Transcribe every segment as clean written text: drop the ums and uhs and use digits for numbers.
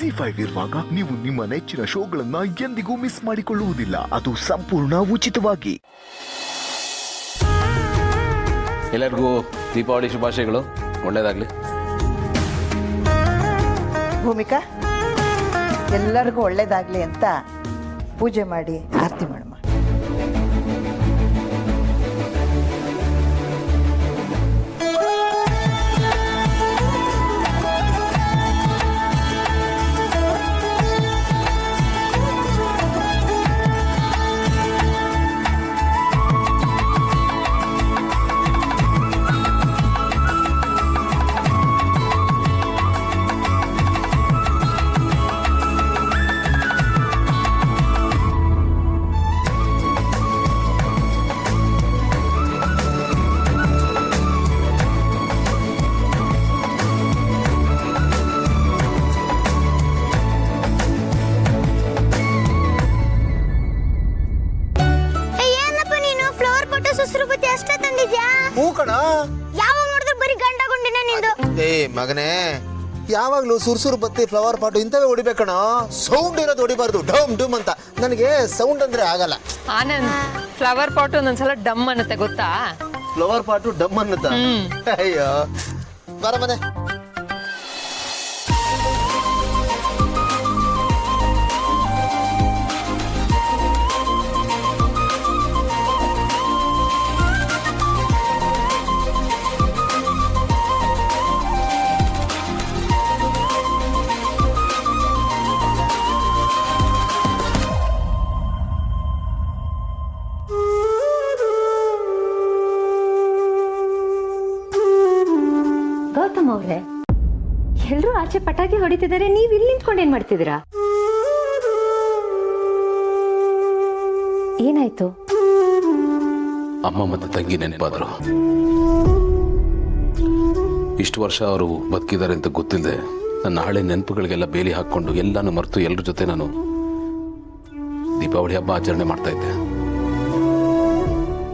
ZEE5 ಇರುವಾಗ ನೀವು ನಿಮ್ಮ ನೆಚ್ಚಿನ ಶೋಗಳನ್ನ ಎಂದಿಗೂ ಮಿಸ್ ಮಾಡಿಕೊಳ್ಳುವುದಿಲ್ಲ. ಅದು ಸಂಪೂರ್ಣ ಉಚಿತವಾಗಿ. ಎಲ್ಲರಿಗೂ ದೀಪಾವಳಿ ಶುಭಾಶಯಗಳು. ಒಳ್ಳೇದಾಗ್ಲಿ. ಭೂಮಿಕಾ, ಎಲ್ಲರಿಗೂ ಒಳ್ಳೇದಾಗ್ಲಿ ಅಂತ ಪೂಜೆ ಮಾಡಿ ಆರತಿ ಮಾಡಮ್ಮ. ಮಗನೇ, ಯಾವಾಗ್ಲೂ ಸುರ್ಸುರು ಬತ್ತಿ ಫ್ಲವರ್ ಪಾಟು ಇಂಥವೇ ಹೊಡಿಬೇಕಣ. ಸೌಂಡ್ ಇರೋದು ಹೊಡಿಬಾರ್ದು, ಡಮ್ ಡಮ್ ಅಂತ. ನನಗೆ ಸೌಂಡ್ ಅಂದ್ರೆ ಆಗಲ್ಲ. ಆನಂದ್, ಫ್ಲವರ್ ಪಾಟ್ ಒಂದೊಂದ್ಸಲ ಡಮ್ ಅನ್ನತ್ತೆ ಗೊತ್ತಾ? ಫ್ಲವರ್ ಪಾಟು ಡಮ್ ಅನ್ನತ್ತ? ಅಯ್ಯೋ, ಬರ ಮನೆ. ಗೌತಮ್ ಅವ್ರೆ, ಎಲ್ರೂ ಆಚೆ ಪಟಾಕಿ ಹೊಡಿತಿದ್ದಾರೆ, ನೀವ್ ಇಲ್ಲಿ ನಿಂತ್ಕೊಂಡು ಏನ್ ಮಾಡ್ತಿದ್ದೀರಾ? ಏನಾಯ್ತು? ಅಮ್ಮ ಮತ್ತೆ ತಂಗಿ ನೆನಪಾದ್ರು. ಇಷ್ಟು ವರ್ಷ ಅವರು ಬದುಕಿದ್ದಾರೆ ಅಂತ ಗೊತ್ತಿಲ್ಲದೆ ನನ್ನ ಹಳೆ ನೆನಪುಗಳಿಗೆಲ್ಲ ಬೇಲಿ ಹಾಕೊಂಡು ಎಲ್ಲಾನು ಮರೆತು ಎಲ್ಲರ ಜೊತೆ ನಾನು ದೀಪಾವಳಿ ಹಬ್ಬ ಆಚರಣೆ ಮಾಡ್ತಾ ಇದ್ದೆ.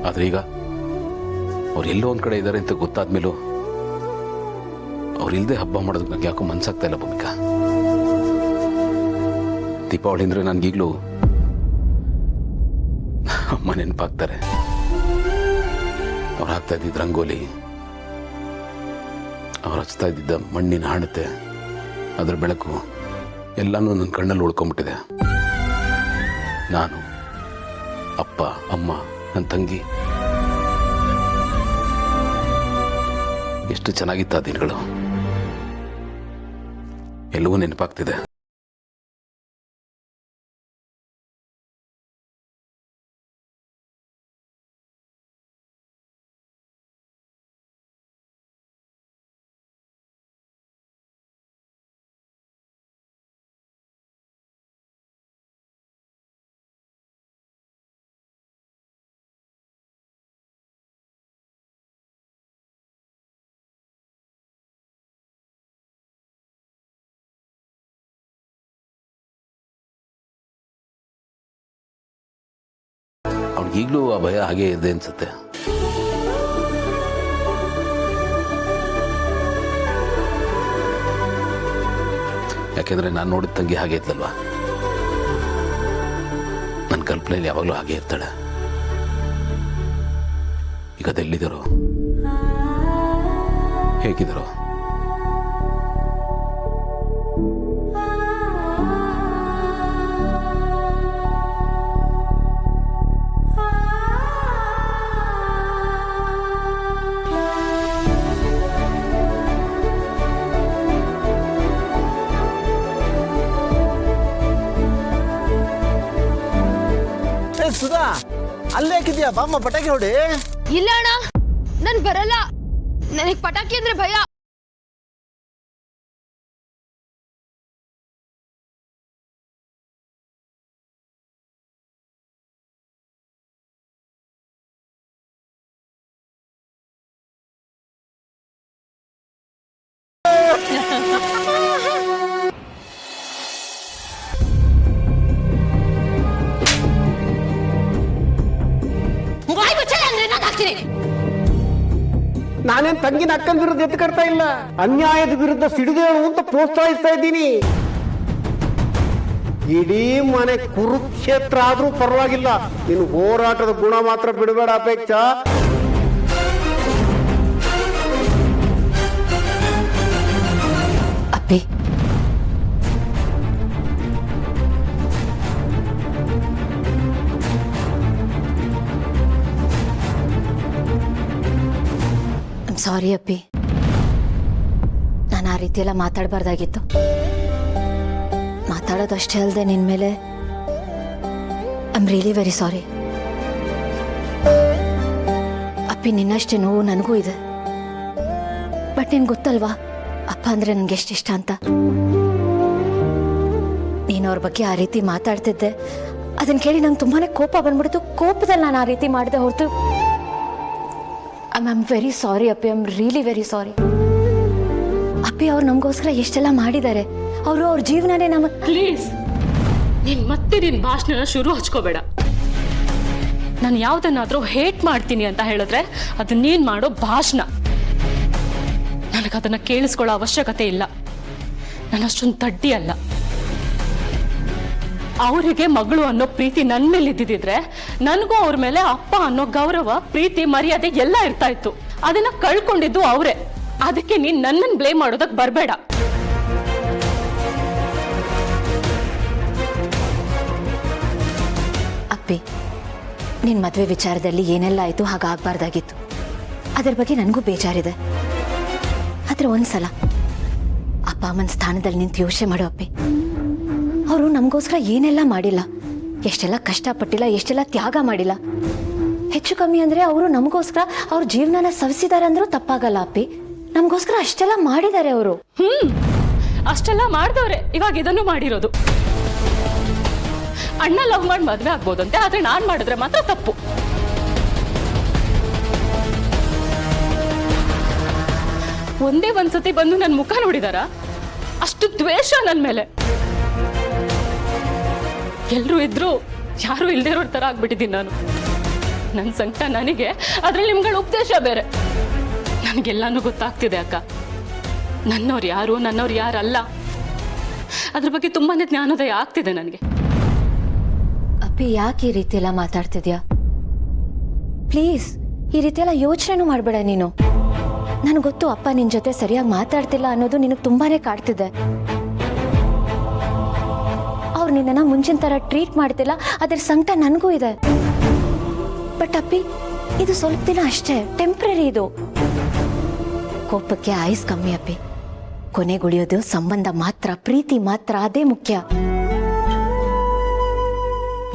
ಆದ್ರೆ ಈಗ ಅವ್ರು ಎಲ್ಲೋ ಒಂದ್ ಕಡೆ ಇದ್ದಾರೆ ಅಂತ ಗೊತ್ತಾದ್ಮೇಲೂ ಅವ್ರಿಲ್ದೆ ಹಬ್ಬ ಮಾಡೋದಕ್ಕೆ ನಂಗೆ ಯಾಕೋ ಮನ್ಸಾಗ್ತಾ ಇಲ್ಲ ಭೂಮಿಕಾ. ದೀಪಾವಳಿ ಅಂದ್ರೆ ನನ್ಗೀಗ್ಲೂ ಅಮ್ಮ ನೆನಪಾಗ್ತಾರೆ. ಅವ್ರು ಹಾಕ್ತಾ ಇದ್ದಿದ್ದ ರಂಗೋಲಿ, ಅವ್ರು ಹಚ್ತಾ ಇದ್ದಿದ್ದ ಮಣ್ಣಿನ ಹಣತೆ, ಅದ್ರ ಬೆಳಕು ಎಲ್ಲಾನು ನನ್ನ ಕಣ್ಣಲ್ಲಿ ಉಳ್ಕೊಂಡ್ಬಿಟ್ಟಿದೆ. ನಾನು, ಅಪ್ಪ, ಅಮ್ಮ, ನನ್ನ ತಂಗಿ, ಎಷ್ಟು ಚೆನ್ನಾಗಿತ್ತು ಆ ದಿನಗಳು. ಎಲ್ಲವೂ ನೆನಪಾಗ್ತಿದೆ. ಅವ್ನಿಗೀಗಲೂ ಆ ಭಯ ಹಾಗೇ ಇದೆ ಅನ್ಸುತ್ತೆ. ಯಾಕೆಂದ್ರೆ ನಾನು ನೋಡಿದ ತಂಗಿ ಹಾಗೆ ಇದ್ಲಲ್ವಾ, ನನ್ನ ಕಲ್ಪನೆಯಲ್ಲಿ ಯಾವಾಗಲೂ ಹಾಗೆ ಇರ್ತಾಳೆ. ಈಗ ಅದೆಲ್ಲಿದ್ದಾರೋ, ಹೇಗಿದ್ದಾರೋ? ಸುಧಾ, ಅಲ್ಲೇ ಹಾಕಿದ್ಯಾ? ಬಾಮ್ಮ ಪಟಾಕಿ ಹೊಡಿ. ಇಲ್ಲ ಅಣ್ಣ, ನನ್ ಬರಲ್ಲ. ನನಗ್ ಪಟಾಕಿ ಅಂದ್ರೆ ಭಯ. ನಾನೇನ್ ತಂಗಿನ ಅಕ್ಕನ ವಿರುದ್ಧ ಎತ್ತು ಕಟ್ತಾ ಇಲ್ಲ, ಅನ್ಯಾಯದ ವಿರುದ್ಧ ಸಿಡಿದೇಳು ಅಂತ ಪ್ರೋತ್ಸಾಹಿಸ್ತಾ ಇದ್ದೀನಿ. ಇಡೀ ಮನೆ ಕುರುಕ್ಷೇತ್ರ ಆದ್ರೂ ಪರವಾಗಿಲ್ಲ, ನೀನು ಹೋರಾಟದ ಗುಣ ಮಾತ್ರ ಬಿಡಬೇಡ ಅಪೇಕ್ಷಾ. ಅಪ್ಪಿ, ಸಾರಿ ಅಪ್ಪಿ, ನಾನು ಆ ರೀತಿ ಎಲ್ಲ ಮಾತಾಡಬಾರ್ದಾಗಿತ್ತು. ಮಾತಾಡೋದಷ್ಟೇ ಅಲ್ಲದೆ ನಿನ್ನ ಮೇಲೆ I am really very sorry. ಅಪ್ಪಿ, ನಿನ್ನಷ್ಟೇ ನೋವು ನನಗೂ ಇದೆ. ಬಟ್ ನಿನ್ಗೆ ಗೊತ್ತಲ್ವಾ ಅಪ್ಪ ಅಂದರೆ ನನಗೆ ಎಷ್ಟಿಷ್ಟ ಅಂತ. ನೀನು ಅವ್ರ ಬಗ್ಗೆ ಆ ರೀತಿ ಮಾತಾಡ್ತಿದ್ದೆ, ಅದನ್ನು ಕೇಳಿ ನಂಗೆ ತುಂಬಾ ಕೋಪ ಬಂದ್ಬಿಡ್ತು. ಕೋಪದಲ್ಲಿ ನಾನು ಆ ರೀತಿ ಮಾಡಿದೆ ಹೊರತು ಐ ಆಮ್ ವೆರಿ ಸಾರಿ ಅಪ್ಪಿ, I am really very sorry. ಅಪ್ಪಿ, ಅವ್ರು ನಮಗೋಸ್ಕರ ಎಷ್ಟೆಲ್ಲ ಮಾಡಿದ್ದಾರೆ. ಅವರು ಅವ್ರ ಜೀವನನೇ ನಮಗೆ. ಪ್ಲೀಸ್, ನೀನ್ ಮತ್ತೆ ನಿನ್ ಭಾಷಣ ಶುರು ಹಚ್ಕೋಬೇಡ. ನಾನು ಯಾವ್ದನ್ನಾದ್ರೂ ಹೇಟ್ ಮಾಡ್ತೀನಿ ಅಂತ ಹೇಳಿದ್ರೆ ಅದು ನೀನ್ ಮಾಡೋ ಭಾಷಣ. ನನಗದನ್ನ ಕೇಳಿಸ್ಕೊಳ್ಳೋ ಅವಶ್ಯಕತೆ ಇಲ್ಲ. ನಾನು ಅಷ್ಟೊಂದು ತಡ್ಡಿ ಅಲ್ಲ. ಅವರಿಗೆ ಮಗಳು ಅನ್ನೋ ಪ್ರೀತಿ ನನ್ನ ಮೇಲೆ ಇದ್ದಿದ್ರೆ ನನಗೂ ಅವ್ರ ಮೇಲೆ ಅಪ್ಪ ಅನ್ನೋ ಗೌರವ, ಪ್ರೀತಿ, ಮರ್ಯಾದೆ ಎಲ್ಲ ಇರ್ತಾ ಇತ್ತು. ಅದನ್ನ ಕಳ್ಕೊಂಡಿದ್ದು ಅವರೇ. ಅದಕ್ಕೆ ನೀನ್ ನನ್ನನ್ನು ಬ್ಲೇಮ್ ಮಾಡೋದಕ್ಕೆ ಬರಬೇಡ. ಅಪ್ಪಿ, ನಿನ್ನ ಮದುವೆ ವಿಚಾರದಲ್ಲಿ ಏನೆಲ್ಲ ಆಯಿತು ಹಾಗಾಗಬಾರ್ದಾಗಿತ್ತು. ಅದ್ರ ಬಗ್ಗೆ ನನಗೂ ಬೇಜಾರಿದೆ. ಆದರೆ ಒಂದ್ಸಲ ಅಪ್ಪ ಅಮ್ಮನ ಸ್ಥಾನದಲ್ಲಿ ನಿಂತು ಯೋಚನೆ ಮಾಡೋ ಅಪ್ಪಿ. ಅವರು ನಮಗೋಸ್ಕರ ಏನೆಲ್ಲ ಮಾಡಿಲ್ಲ, ಎಷ್ಟೆಲ್ಲ ಕಷ್ಟಪಟ್ಟಿಲ್ಲ, ಎಷ್ಟೆಲ್ಲ ತ್ಯಾಗ ಮಾಡಿಲ್ಲ. ಹೆಚ್ಚು ಕಮ್ಮಿ ಅಂದರೆ ಅವರು ನಮಗೋಸ್ಕರ ಅವ್ರ ಜೀವನನ ಸವಿಸಿದ್ದಾರೆ ಅಂದ್ರೂ ತಪ್ಪಾಗಲ್ಲ ಅಪ್ಪಿ. ನಮಗೋಸ್ಕರ ಅಷ್ಟೆಲ್ಲ ಮಾಡಿದ್ದಾರೆ ಅವರು. ಅಷ್ಟೆಲ್ಲ ಮಾಡಿದವ್ರೆ ಇವಾಗ ಇದನ್ನು ಮಾಡಿರೋದು. ಅಣ್ಣ ಲವ್ ಮಾಡಿ ಮದ್ವೆ ಆಗ್ಬೋದಂತೆ, ಆದ್ರೆ ನಾನ್ ಮಾಡಿದ್ರೆ ಮಾತ್ರ ತಪ್ಪು. ಒಂದೇ ಒಂದ್ಸತಿ ಬಂದು ನನ್ನ ಮುಖ ನೋಡಿದಾರ? ಅಷ್ಟು ದ್ವೇಷ ನನ್ನ ಮೇಲೆ. ಎಲ್ರೂ ಇದ್ರು ಯಾರು ಇಲ್ದೇ ಇರೋ ತರ ಆಗ್ಬಿಟ್ಟಿದ್ದೀನಿ ನಾನು. ನನ್ನ ಸಂಕಟ ನನಗೆ, ಅದ್ರಲ್ಲಿ ನಿಮ್ಗಳ ಉಪದೇಶ ಬೇರೆ. ನನಗೆಲ್ಲಾನು ಗೊತ್ತಾಗ್ತಿದೆ ಅಕ್ಕ. ನನ್ನವ್ರು ಯಾರು, ನನ್ನವ್ರು ಯಾರಲ್ಲ, ಅದ್ರ ಬಗ್ಗೆ ತುಂಬಾನೇ ಜ್ಞಾನೋದಯ ಆಗ್ತಿದೆ ನನಗೆ. ಅಪ್ಪಿ, ಯಾಕೆ ಈ ರೀತಿ ಎಲ್ಲ ಮಾತಾಡ್ತಿದ್ಯಾ? ಪ್ಲೀಸ್, ಈ ರೀತಿ ಎಲ್ಲ ಯೋಚನೆನೂ ಮಾಡಬೇಡ ನೀನು. ನನಗೆ ಗೊತ್ತು ಅಪ್ಪ ನಿನ್ನ ಜೊತೆ ಸರಿಯಾಗಿ ಮಾತಾಡ್ತಿಲ್ಲ ಅನ್ನೋದು ನಿನಗೆ ತುಂಬಾನೇ ಕಾಡ್ತಿದೆ. ಅವ್ರು ನಿನ್ನನ್ನು ಮುಂಚಿನ ಥರ ಟ್ರೀಟ್ ಮಾಡ್ತಿಲ್ಲ, ಅದ್ರ ಸಂಕಟ ನನಗೂ ಇದೆ. ಬಟ್ ಅಪ್ಪಿ, ಇದು ಸ್ವಲ್ಪ ದಿನ ಅಷ್ಟೇ, ಟೆಂಪ್ರರಿ. ಇದು ಕೋಪಕ್ಕೆ ಆಯುಸ್ ಕಮ್ಮಿ ಅಪ್ಪಿ. ಕೊನೆಗುಳಿಯೋದು ಸಂಬಂಧ ಮಾತ್ರ, ಪ್ರೀತಿ ಮಾತ್ರ, ಅದೇ ಮುಖ್ಯ.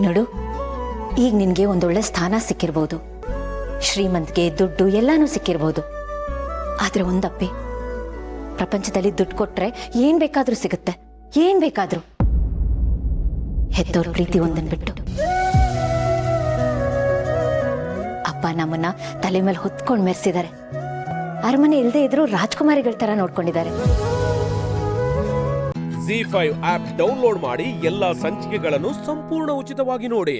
ನೋಡು, ಈಗ ನಿನಗೆ ಒಂದೊಳ್ಳೆ ಸ್ಥಾನ ಸಿಕ್ಕಿರ್ಬೋದು, ಶ್ರೀಮಂತಿಗೆ, ದುಡ್ಡು ಎಲ್ಲಾನು ಸಿಕ್ಕಿರ್ಬೋದು. ಆದ್ರೆ ಒಂದಪ್ಪಿ, ಪ್ರಪಂಚದಲ್ಲಿ ದುಡ್ಡು ಕೊಟ್ರೆ ಏನ್ ಬೇಕಾದ್ರೂ ಸಿಗುತ್ತೆ, ಏನ್ ಬೇಕಾದ್ರೂ. ಹೆತ್ತೋರ್ ಪ್ರೀತಿ ಒಂದನ್ ಬಿಟ್ಟು. ಅಪ್ಪ ನಮ್ಮನ್ನ ತಲೆ ಮೇಲೆ ಹೊತ್ಕೊಂಡು ಮೆರೆಸಿದ್ದಾರೆ. ಅರಮನೆ ಇಲ್ಲದೆ ಇದ್ರು ರಾಜ್ಕುಮಾರಿಗಳ ತರ ನೋಡ್ಕೊಂಡಿದ್ದಾರೆ. ZEE5 ಆಪ್ ಡೌನ್ಲೋಡ್ ಮಾಡಿ ಎಲ್ಲಾ ಸಂಚಿಕೆಗಳನ್ನು ಸಂಪೂರ್ಣ ಉಚಿತವಾಗಿ ನೋಡಿ.